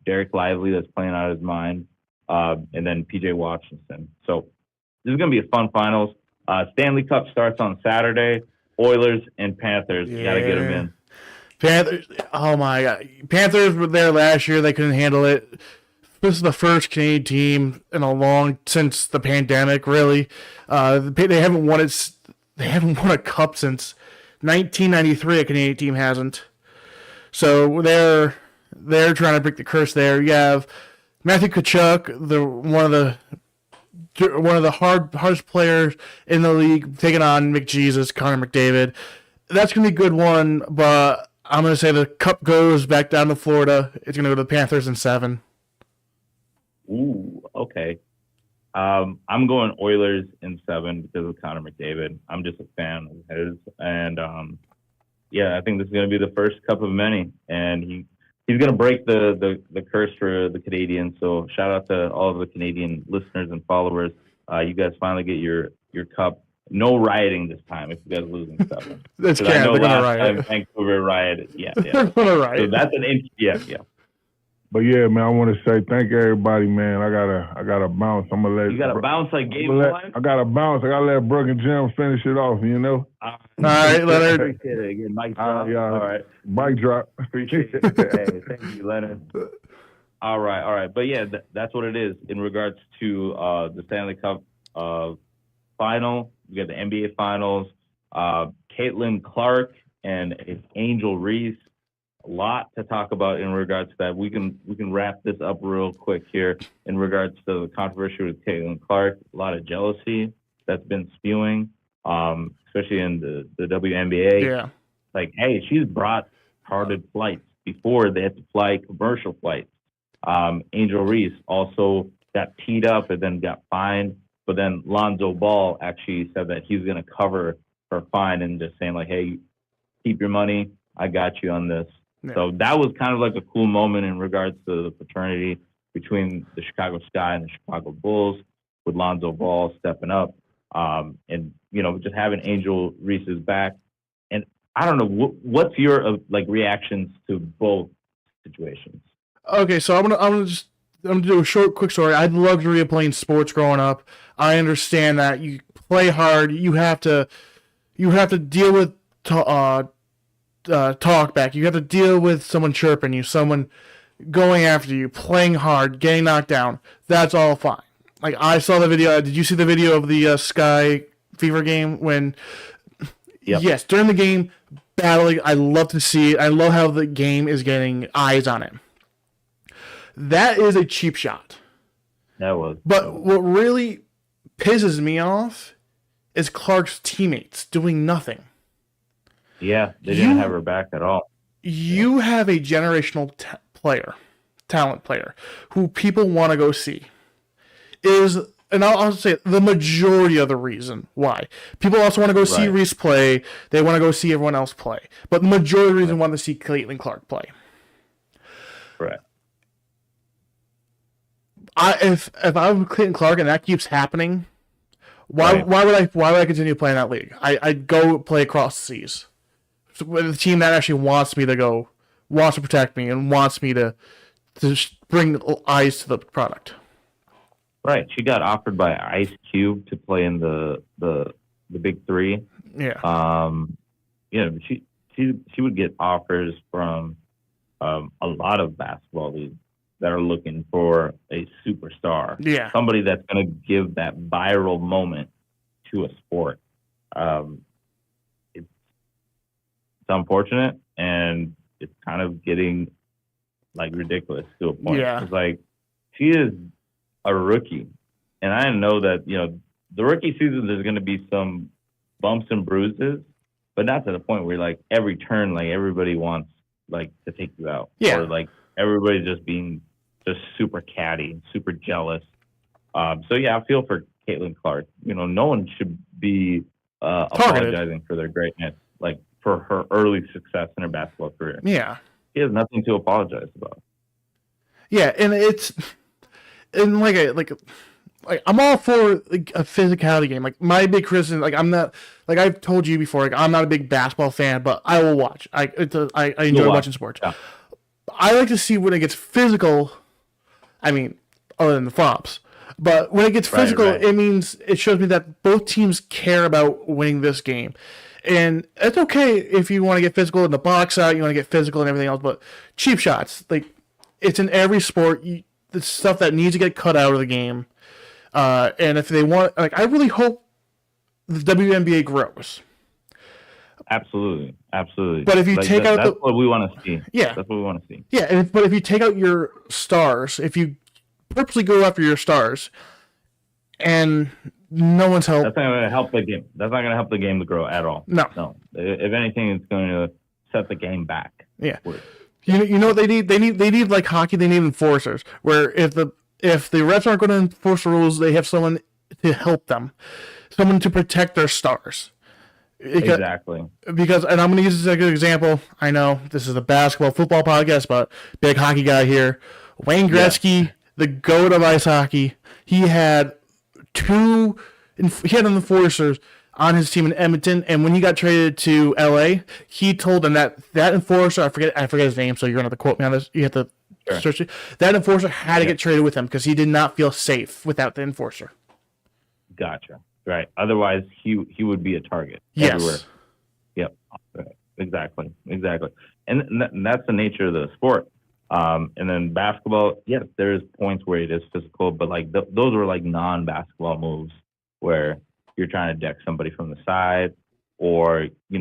Derek Lively that's playing out of his mind, and then PJ Washington. So this is going to be a fun finals. Stanley Cup starts on Saturday. Oilers and Panthers, got to get them in. Panthers, oh my God. Panthers were there last year. They couldn't handle it. This is the first Canadian team since the pandemic, really. They haven't won a cup since 1993. A Canadian team hasn't. So they're trying to break the curse there. You have Matthew Tkachuk, one of the hardest players in the league, taking on McJesus, Connor McDavid. That's going to be a good one, but I'm going to say the cup goes back down to Florida. It's going to go to the Panthers in 7. Ooh, okay. I'm going Oilers in 7 because of Connor McDavid. I'm just a fan of his. And, I think this is going to be the first cup of many. And he's going to break the curse for the Canadians. So shout out to all of the Canadian listeners and followers. You guys finally get your cup. No rioting this time if you guys lose in 7. That's Canada. They're going to riot. Vancouver rioted. Yeah. They're going to riot. So that's yeah. But yeah, man, I want to say thank everybody, man. I gotta bounce. I'm gonna let You got to bounce like game one? I gotta bounce. I gotta let Brook and Jim finish it off. You know. All right, Leonard. Appreciate it. Again, mic drop. Yeah. All right. Mic drop. Appreciate it. Hey, thank you, Leonard. All right. But yeah, that's what it is in regards to the Stanley Cup final. We got the NBA finals. Caitlin Clark and Angel Reese. A lot to talk about in regards to that. We can wrap this up real quick here in regards to the controversy with Caitlin Clark. A lot of jealousy that's been spewing, especially in the WNBA. Yeah. Like, hey, she's brought chartered flights before they had to fly commercial flights. Angel Reese also got teed up and then got fined. But then Lonzo Ball actually said that he's going to cover her fine and just saying, like, hey, keep your money. I got you on this. Yeah. So that was kind of like a cool moment in regards to the fraternity between the Chicago Sky and the Chicago Bulls, with Lonzo Ball stepping up, and just having Angel Reese's back. And I don't know, what's your reactions to both situations? Okay, so I'm gonna do a quick story. I had the luxury of playing sports growing up. I understand that you play hard. You have to deal with talk back. You have to deal with someone chirping you, someone going after you, playing hard, getting knocked down. That's all fine. Like, I saw the video. Did you see the video of the Sky Fever game when? Yep. Yes, during the game, battling. I love to see it. I love how the game is getting eyes on it. That is a cheap shot. That was. But what really pisses me off is Clark's teammates doing nothing. Yeah, they didn't have her back at all. You have a generational talent player, who people want to go see. And I'll say the majority of the reason why. People also want to go see Reese play. They want to go see everyone else play. But the majority of the reason want to see Caitlin Clark play. Right. If I'm Caitlin Clark and that keeps happening, why would I continue playing that league? I'd go play across the seas with a team that actually wants to protect me and wants me to bring eyes to the product. Right. She got offered by Ice Cube to play in the Big Three. Yeah. She would get offers from a lot of basketball leagues that are looking for a superstar. Yeah. Somebody that's going to give that viral moment to a sport. It's unfortunate, and it's kind of getting ridiculous to a point. Yeah. It's like, she is a rookie, and I know that the rookie season there's going to be some bumps and bruises, but not to the point where every turn everybody wants to take you out. Yeah. Or everybody's just being just super catty and super jealous. So yeah, I feel for Caitlin Clark. No one should be apologizing for their greatness, for her early success in her basketball career. Yeah. She has nothing to apologize about. Yeah, and I'm all for a physicality game. My big criticism, I'm not, I've told you before, I'm not a big basketball fan, but I will watch. I enjoy watching sports. Yeah. I like to see when it gets physical. I mean, other than the flops, but when it gets physical, it shows me that both teams care about winning this game. And it's okay if you want to get physical in the box out, you want to get physical and everything else, but cheap shots, it's in every sport. The stuff that needs to get cut out of the game. And if they want, I really hope the WNBA grows. Absolutely. But if you take out that's what we want to see. Yeah. That's what we want to see. Yeah, but if you take out your stars, if you purposely go after your stars, and no one's helped, that's not going to help the game. That's not going to help the game to grow at all. No. If anything, it's going to set the game back. Yeah. You know what they need? They need like hockey. They need enforcers. Where if the refs aren't going to enforce the rules, they have someone to help them, someone to protect their stars. Exactly. Because, and I'm going to use this as a good example. I know this is a basketball football podcast, but big hockey guy here. Wayne Gretzky, the GOAT of ice hockey. He had enforcers on his team in Edmonton, and when he got traded to LA, he told them that enforcer, I forget his name, so you're going to have to quote me on this. You have to That enforcer had to Yeah. get traded with him because he did not feel safe without the enforcer. Gotcha. Right. Otherwise, he would be a target Yes. everywhere. Yep. Right. Exactly. And that's the nature of the sport. And then basketball, yes, there's points where it is physical, but like those are like non-basketball moves where you're trying to deck somebody from the side, or you're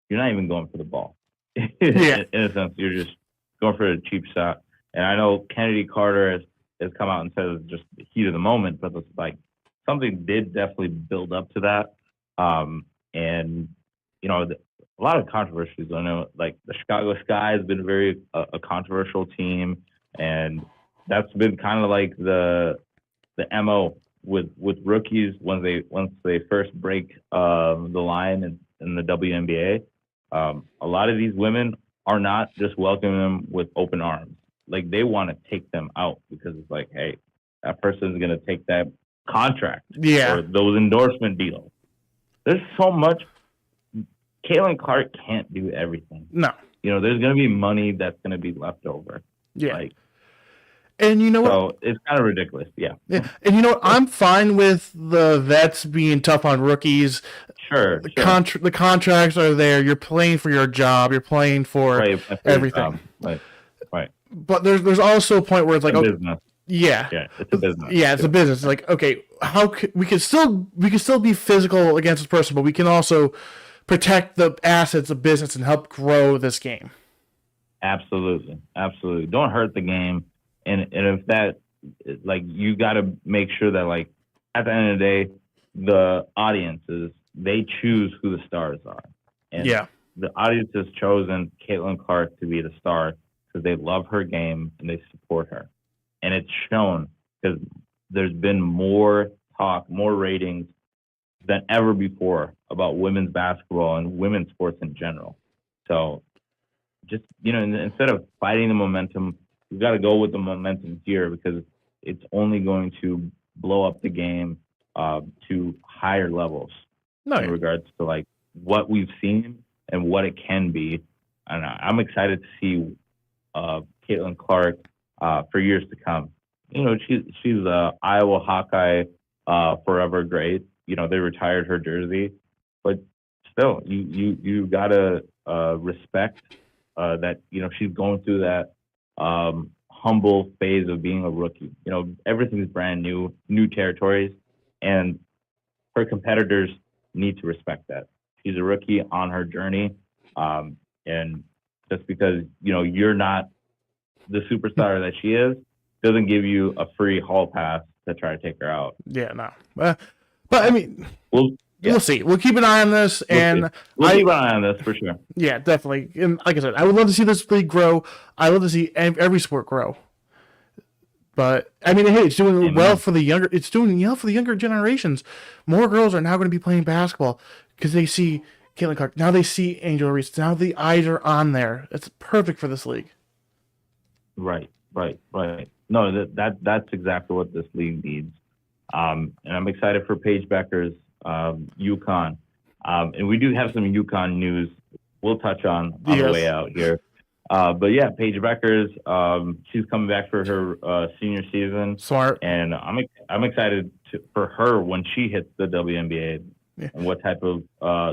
not even going for the ball. Yeah. In a sense, you're just going for a cheap shot. And I know Kennedy Carter has come out and said it's just the heat of the moment, but it's like something did definitely build up to that. And a lot of controversies. I know, like the Chicago Sky has been very a controversial team, and that's been kind of like the MO with rookies once they first break the line in the WNBA. A lot of these women are not just welcoming them with open arms. Like, they want to take them out because it's like, hey, that person's going to take that contract or those endorsement deals. There's so much. Caitlin Clark can't do everything. No. There's going to be money that's going to be left over. Yeah. And you know what? So it's kind of ridiculous. Yeah. And you know what? I'm fine with the vets being tough on rookies. Sure. The contracts are there. You're playing for your job. You're playing for everything. Right. But there's also a point where it's like, business. Yeah, it's a business. Yeah, it's a business. Like, okay, we can still be physical against this person, but we can also protect the assets of business and help grow this game. Absolutely. Don't hurt the game, and if that, like, you got to make sure that, like, at the end of the day, the audiences, they choose who the stars are, and the audience has chosen Caitlin Clark to be the star because they love her game and they support her. And it's shown because there's been more talk, more ratings than ever before about women's basketball and women's sports in general. So just, instead of fighting the momentum, we've got to go with the momentum here because it's only going to blow up the game to higher levels in regards to, like, what we've seen and what it can be. And I'm excited to see Caitlin Clark for years to come. She's a Iowa Hawkeye, forever great. They retired her jersey, but still, you gotta respect that. She's going through that humble phase of being a rookie. Everything's brand new territories, and her competitors need to respect that. She's a rookie on her journey, and just because you're not the superstar that she is, doesn't give you a free hall pass to try to take her out. Yeah, no. But I mean, we'll see. We'll keep an eye on this, and we'll keep an eye on this for sure. Yeah, definitely. And like I said, I would love to see this league grow. I love to see every sport grow. But I mean, hey, it's doing well for the younger. It's doing well for the younger generations. More girls are now going to be playing basketball because they see Caitlin Clark. Now they see Angel Reese. Now the eyes are on there. It's perfect for this league. Right. No, that's exactly what this league needs. And I'm excited for Paige Becker's UConn. And we do have some UConn news we'll touch on the way out here. But yeah, Paige Becker's, she's coming back for her senior season. Smart. And I'm excited for her when she hits the WNBA and what type of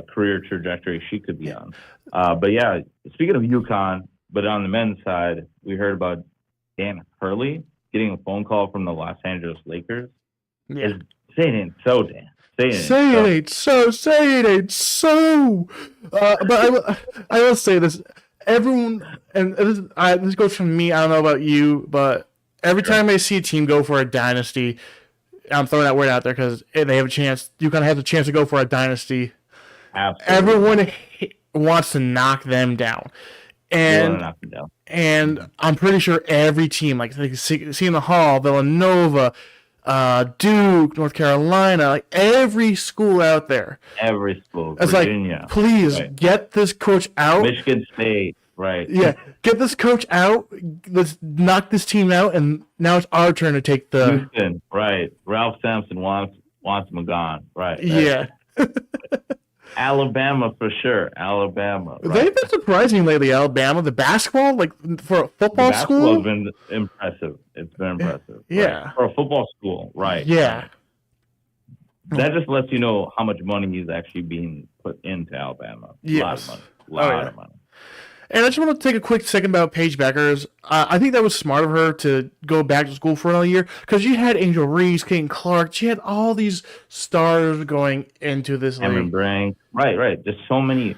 career trajectory she could be on. But yeah, speaking of UConn, but on the men's side, we heard about Dan Hurley getting a phone call from the Los Angeles Lakers. Yeah. Say it ain't so, Dan. Say it ain't so. But I will say this. Everyone, and this goes from me, I don't know about you, but every time I see a team go for a dynasty, I'm throwing that word out there because they have a chance. UConn has a chance to go for a dynasty. Absolutely. Everyone wants to knock them down. And I'm pretty sure every team, like seeing the Hall, Villanova, Duke, North Carolina, like every school out there. Every school. It's Virginia. Like, please get this coach out. Michigan State, right. Yeah, get this coach out. Let's knock this team out, and now it's our turn to take the... Houston, right. Ralph Sampson wants him gone, right. Yeah. Alabama for sure. Alabama. Right? They've been surprising lately, Alabama. The basketball, like for a football The basketball school, has been impressive. It's been impressive. Yeah. Right? For a football school, right? Yeah. Right. That just lets you know how much money is actually being put into Alabama. Yes. A lot of money. And I just want to take a quick second about Paige Beckers. I think that was smart of her to go back to school for another year because you had Angel Reese, Kane Clark. She had all these stars going into this league. Cameron Brink. Right. There's so many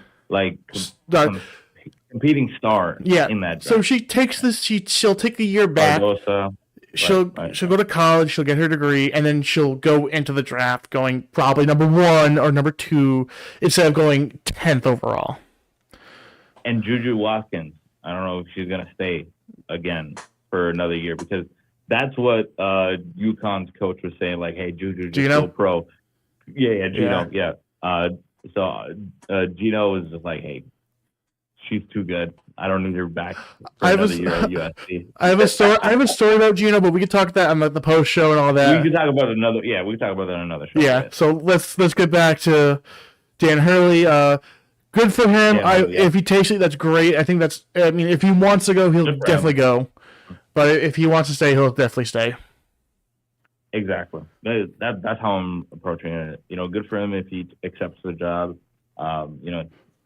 competing stars in that draft. So she takes this. She'll take a year back. Barbosa. She'll go to college. She'll get her degree, and then she'll go into the draft going probably number 1 or number 2 instead of going 10th overall. And Juju Watkins, I don't know if she's going to stay again for another year because that's what UConn's coach was saying. Like, hey, Juju, just go pro. Yeah, Gino. Yeah. So Gino was just like, hey, she's too good. I don't need her back for another year at USC. I have a story about Gino, but we can talk that on the post show and all that. We can talk about another. Yeah, we can talk about that on another show. Yeah. So let's get back to Dan Hurley. Good for him. If he takes it, that's great. I think that's. I mean, if he wants to go, he'll definitely go. But if he wants to stay, he'll definitely stay. Exactly. That's how I'm approaching it. Good for him if he accepts the job.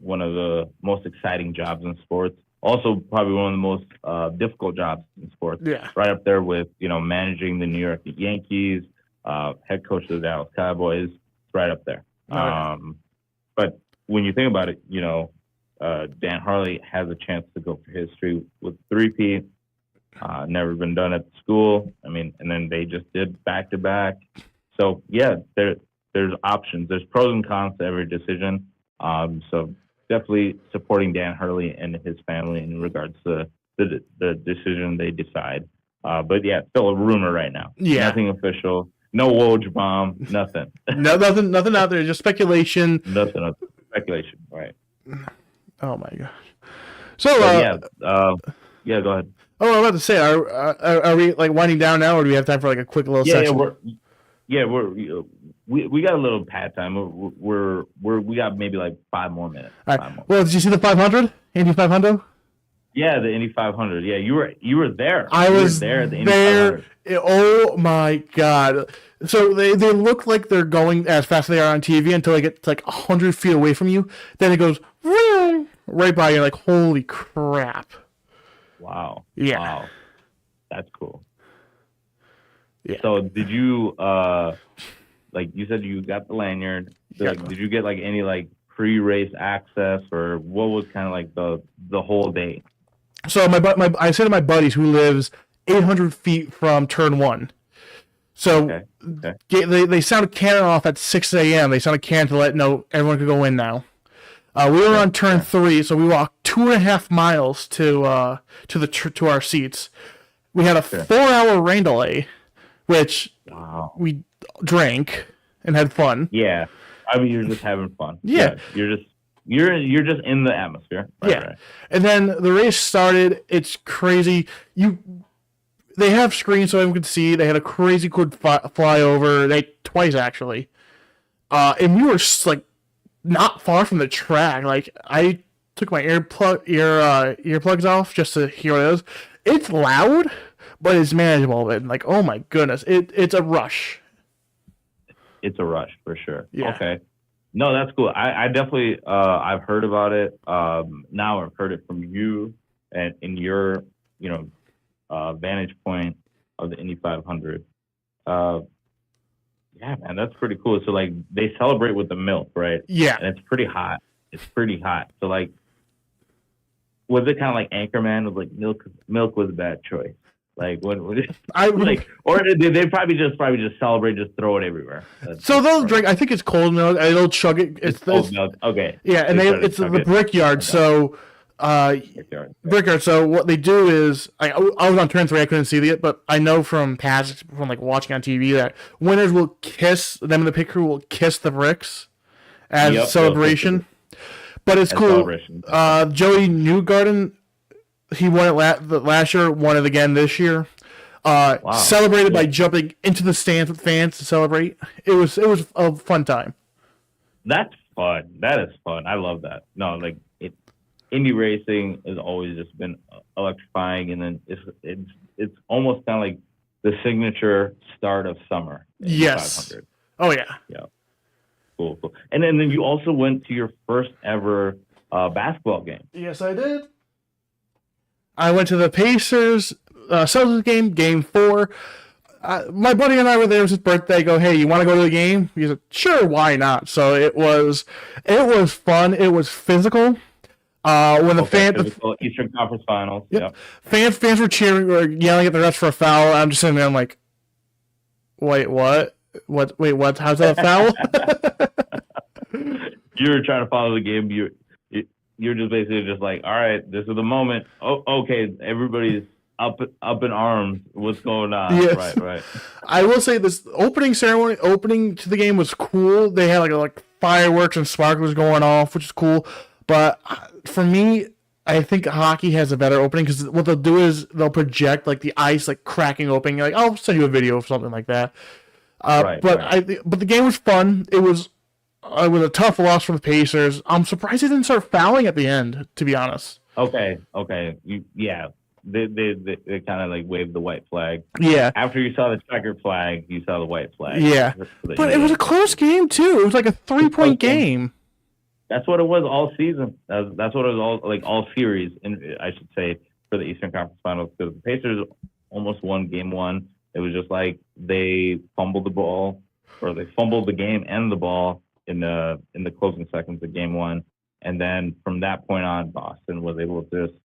One of the most exciting jobs in sports. Also, probably one of the most difficult jobs in sports. Yeah. Right up there with managing the New York Yankees, head coach of the Dallas Cowboys. It's right up there. But when you think about it, Dan Harley has a chance to go for history with 3-peat. Never been done at the school. I mean, and then they just did back-to-back. So, yeah, there's options. There's pros and cons to every decision. So definitely supporting Dan Hurley and his family in regards to the decision they decide. But, yeah, still a rumor right now. Yeah. Nothing official. No Woj bomb. Nothing. Nothing out there. Just speculation. Nothing. Speculation. Right. Oh, my gosh. So, yeah, go ahead. Oh, I'm about to say, are we like winding down now, or do we have time for like a quick little section? We got a little pad time. We got maybe like 5 more minutes. All right. Well, did you see the 500? Indy 500? Yeah, the Indy 500. Yeah, you were there. I was there at the Indy 500. Oh my God! So they look like they're going as fast as they are on TV until they get to like 100 feet away from you. Then it goes right by you. Like, holy crap! Wow. Yeah. Wow. That's cool. Yeah. So did you like you said you got the lanyard? Did you get like any like pre-race access, or what was kind of like the whole day? So I said to my buddies who lives 800 feet from turn 1. So they sounded cannon off at 6 a.m. They sounded cannon to let know everyone could go in now. We were on turn 3, so we walked 2.5 miles to our seats. We had a 4-hour rain delay, which we drank and had fun. Yeah, I mean you're just having fun. Yeah. You're just in the atmosphere. Right. And then the race started. It's crazy. They have screens so everyone can see. They had a crazy good flyover. Twice actually, and we were like not far from the track. Like I took my earplugs off just to hear what it is. It's loud, but it's manageable. And like, oh my goodness, it's a rush. It's a rush for sure. Yeah. Okay. No, that's cool. I definitely I've heard about it. Now I've heard it from you and in your vantage point of the Indy 500. Yeah, man, that's pretty cool. So like they celebrate with the milk, right? Yeah. And it's pretty hot. So like, was it kind of like Anchorman? Was like milk was a bad choice. Like when or did they probably just celebrate, just throw it everywhere? So they'll drink. I think it's cold milk. And they'll chug it. It's cold milk. Okay. Yeah, and it's the Brickyard. Okay. So Brickyard. So what they do is, I was on turn 3. I couldn't see it, but I know from like watching on TV that winners will kiss them in the pit crew will kiss the bricks as celebration. But it's cool. Joey Newgarden. He won it last year, won it again this year. Celebrated by jumping into the stands with fans to celebrate. It was a fun time. That's fun. That is fun. I love that. No, like Indy racing has always just been electrifying, and then it's almost kind of like the signature start of summer. Yes. 500. Oh yeah. Yeah. Cool. And then you also went to your first ever basketball game. Yes, I did. I went to the Pacers Celtics game, Game 4. My buddy and I were there. It was his birthday. I go, hey, you want to go to the game? He said, sure, why not? So it was fun. It was physical. When the Eastern Conference Finals. Yep. Fans were cheering or yelling at the refs for a foul. I'm just sitting there. I'm like, wait, what? Wait, what? How's that a foul? You were trying to follow the game. You're just basically just like, all right, this is the moment. Oh, okay, everybody's up in arms. What's going on? Yes. Right. I will say this opening to the game was cool. They had like fireworks and sparklers going off, which is cool. But for me, I think hockey has a better opening because what they'll do is they'll project like the ice like cracking open. You're like, I'll send you a video of something like that. But the game was fun. It was a tough loss for the Pacers. I'm surprised they didn't start fouling at the end, to be honest. Okay. They kind of like waved the white flag. Yeah. After you saw the checkered flag, you saw the white flag. Yeah. But it was a close game too. It was like a 3-point game. That's what it was all season. That's what it was all series, and I should say for the Eastern Conference Finals, because the Pacers almost won Game 1. It was just like they fumbled the ball, or they fumbled the game and the ball in the closing seconds of Game 1, and then from that point on, Boston was able to just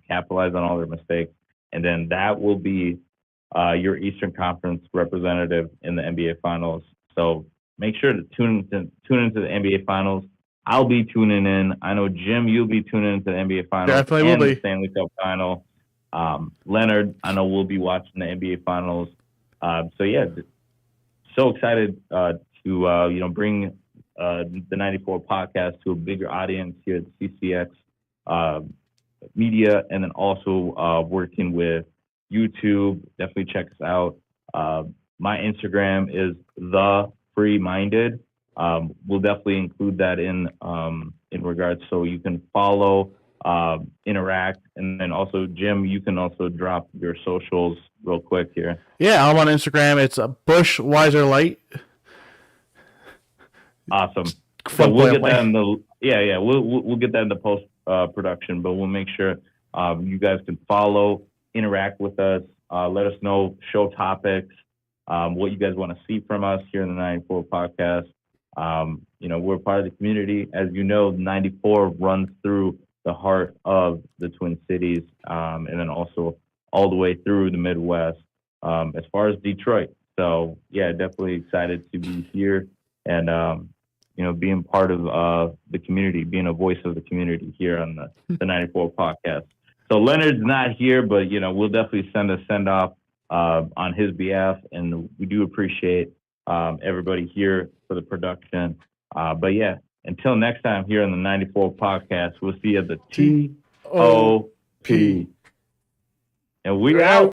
capitalize on all their mistakes, and then that will be your Eastern Conference representative in the NBA Finals. So make sure to tune into the NBA Finals. I'll be tuning in. I know, Jim, you'll be tuning into the NBA Finals. Definitely will be. The Stanley Cup Final. Leonard, I know we'll be watching the NBA Finals. So so excited to bring the 94 podcast to a bigger audience here at the CCX Media, and then also working with YouTube. Definitely check us out. My Instagram is The Free Minded. We'll definitely include that in regards, so you can follow, interact, and then also, Jim, you can also drop your socials real quick here. Yeah, I'm on Instagram. It's Bush Wiser Light. Awesome. So we'll get that in the we'll get that in the post production, but we'll make sure you guys can follow, interact with us, let us know show topics, what you guys want to see from us here in the 94 podcast. We're part of the community. As you know, 94 runs through the heart of the Twin Cities, and then also all the way through the Midwest, as far as Detroit. So yeah, definitely excited to be here and, being part of the community, being a voice of the community here on the 94 podcast. So Leonard's not here, but, we'll definitely send a send off on his behalf. And we do appreciate everybody here for the production. But yeah, until next time here on the 94 podcast, we'll see you at the TOP. And we're out.